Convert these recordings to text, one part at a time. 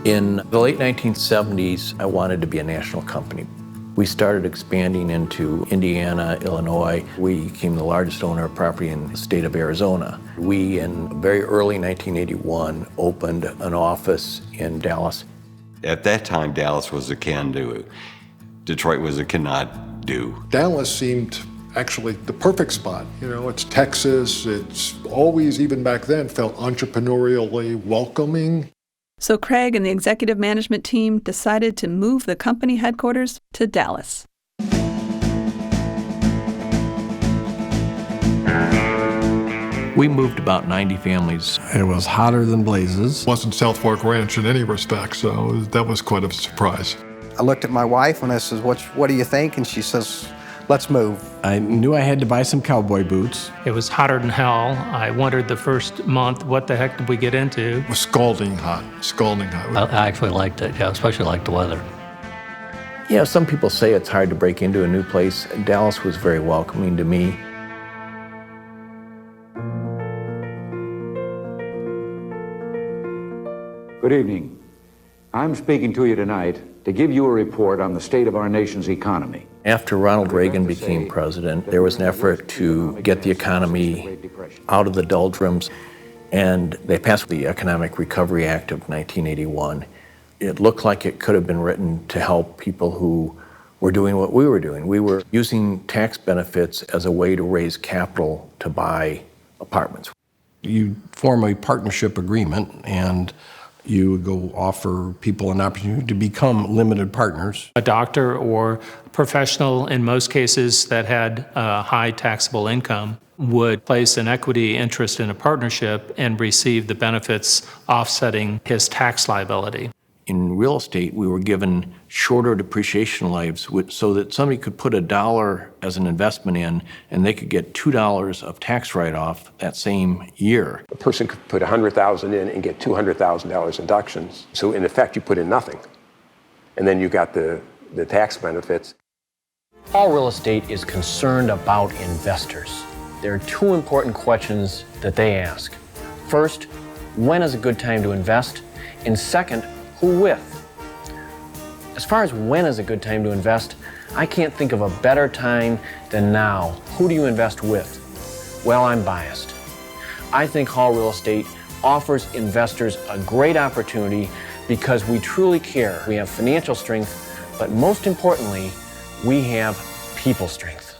In the late 1970s, I wanted to be a national company. We started expanding into Indiana, Illinois. We became the largest owner of property in the state of Arizona. We, in very early 1981, opened an office in Dallas. At that time, Dallas was a can-do. Detroit was a cannot-do. Dallas seemed actually the perfect spot. You know, it's Texas, it's always, even back then, felt entrepreneurially welcoming. So Craig and the executive management team decided to move the company headquarters to Dallas. We moved about 90 families. It was hotter than blazes. It wasn't South Fork Ranch in any respect, so that was quite a surprise. I looked at my wife and I says, what do you think? And she says, let's move. I knew I had to buy some cowboy boots. It was hotter than hell. I wondered the first month, what the heck did we get into? It was scalding hot, scalding hot. I actually liked it, yeah, especially liked the weather. Yeah, some people say it's hard to break into a new place. Dallas was very welcoming to me. Good evening. I'm speaking to you tonight to give you a report on the state of our nation's economy. After Ronald Reagan became president, there was an effort to get the economy out of the doldrums, and they passed the Economic Recovery Act of 1981. It looked like it could have been written to help people who were doing what we were doing. We were using tax benefits as a way to raise capital to buy apartments. You form a partnership agreement, and you would go offer people an opportunity to become limited partners. A doctor or professional, in most cases that had a high taxable income, would place an equity interest in a partnership and receive the benefits offsetting his tax liability. In real estate, we were given shorter depreciation lives so that somebody could put $1 as an investment in and they could get $2 of tax write-off that same year. A person could put $100,000 in and get $200,000 deductions. So in effect, you put in nothing. And then you got the tax benefits. All real estate is concerned about investors. There are two important questions that they ask. First, when is a good time to invest? And second, who with? As far as when is a good time to invest, I can't think of a better time than now. Who do you invest with? Well, I'm biased. I think Hall Real Estate offers investors a great opportunity because we truly care. We have financial strength, but most importantly, we have people strength.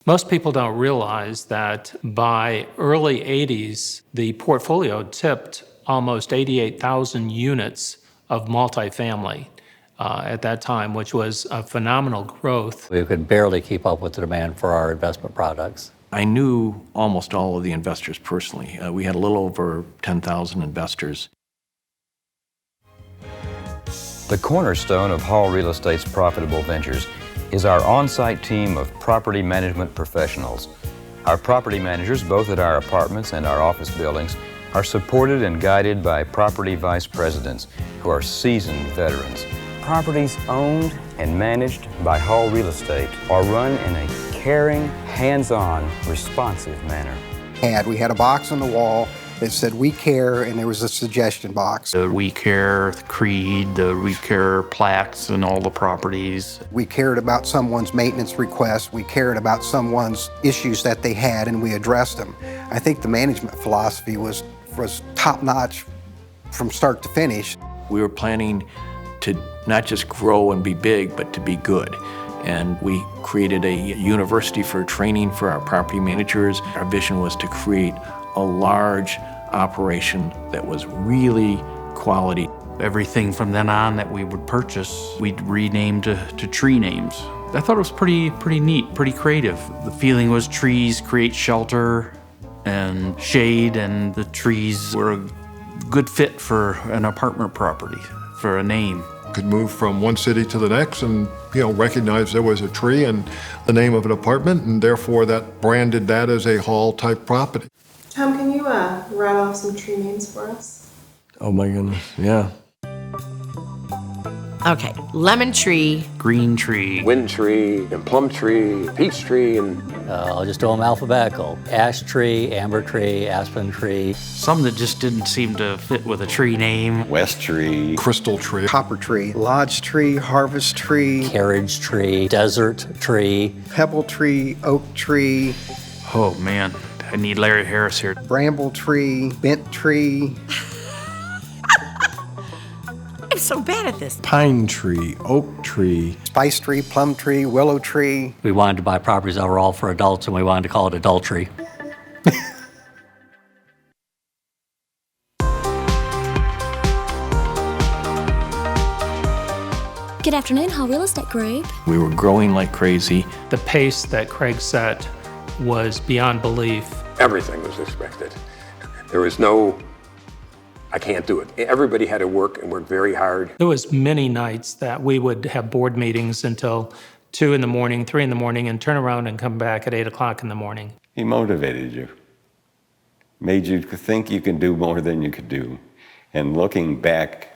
Most people don't realize that by early 80s, the portfolio tipped almost 88,000 units of multifamily at that time, which was a phenomenal growth. We could barely keep up with the demand for our investment products. I knew almost all of the investors personally. We had a little over 10,000 investors. The cornerstone of Hall Real Estate's profitable ventures is our on-site team of property management professionals. Our property managers, both at our apartments and our office buildings, are supported and guided by property vice presidents who are seasoned veterans. Properties owned and managed by Hall Real Estate are run in a caring, hands-on, responsive manner. We had a box on the wall that said "We Care," and there was a suggestion box. The We Care creed, the We Care plaques and all the properties. We cared about someone's maintenance requests. We cared about someone's issues that they had, and we addressed them. I think the management philosophy was top-notch from start to finish. We were planning to not just grow and be big, but to be good. And we created a university for training for our property managers. Our vision was to create a large operation that was really quality. Everything from then on that we would purchase, we'd rename to tree names. I thought it was pretty neat, pretty creative. The feeling was trees create shelter and shade, and the trees were a good fit for an apartment property, for a name. Could move from one city to the next and, recognize there was a tree and the name of an apartment, and therefore that branded that as a Hall-type property. Tom, can you rattle off some tree names for us? Oh my goodness, yeah. Okay, lemon tree. Green tree. Wind tree, and plum tree, peach tree, and I'll just do them alphabetical. Ash tree, amber tree, aspen tree. Some that just didn't seem to fit with a tree name. West tree. Crystal tree. Copper tree, lodge tree, harvest tree, Carriage tree, desert tree. pebble tree, oak tree, Oh man, I need Larry Harris here. bramble tree, bent tree. I'm so bad at this. Pine tree, oak tree. Spice tree, plum tree, willow tree. We wanted to buy properties that were all for adults, and we wanted to call it adultery. Good afternoon, Hall Real Estate Group. We were growing like crazy. The pace that Craig set was beyond belief. everything was expected. There was no, I can't do it. Everybody had to work and work very hard. There was many nights that we would have board meetings until 2 in the morning, 3 in the morning, and turn around and come back at 8 o'clock in the morning. He motivated you, made you think you can do more than you could do. And looking back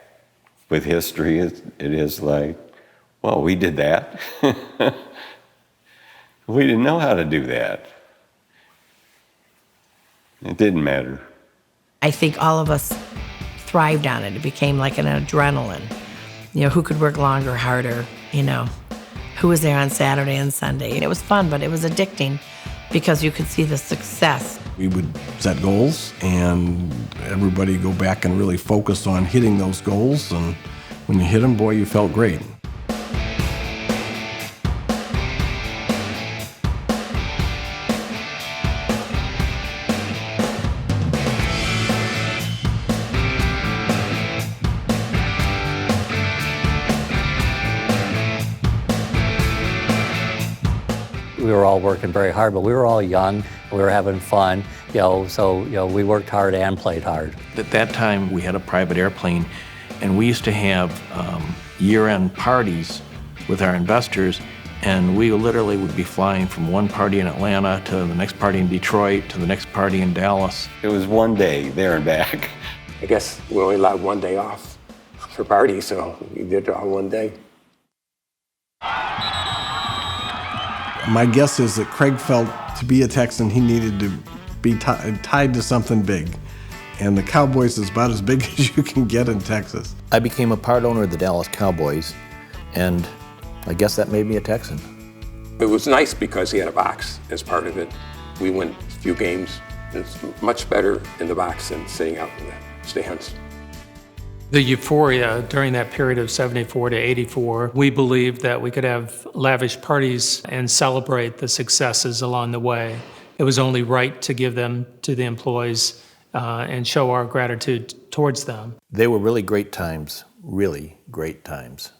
with history, it is like, well, we did that. We didn't know how to do that. It didn't matter. I think all of us thrived on it. It became like an adrenaline. You know, who could work longer, harder, you know, who was there on Saturday and Sunday. And it was fun, but it was addicting because you could see the success. We would set goals and everybody go back and really focus on hitting those goals. And when you hit them, boy, you felt great. We were all working very hard, but we were all young. We were having fun, so we worked hard and played hard. At that time, we had a private airplane, and we used to have year-end parties with our investors, and we literally would be flying from one party in Atlanta to the next party in Detroit to the next party in Dallas. It was one day there and back. I guess we only allowed one day off for parties, so we did it all one day. My guess is that Craig felt to be a Texan, he needed to be tied to something big. And the Cowboys is about as big as you can get in Texas. I became a part owner of the Dallas Cowboys, and I guess that made me a Texan. It was nice because he had a box as part of it. We went a few games. It's much better in the box than sitting out in the stands. The euphoria during that period of 74 to 84, we believed that we could have lavish parties and celebrate the successes along the way. It was only right to give them to the employees and show our gratitude towards them. They were really great times, really great times.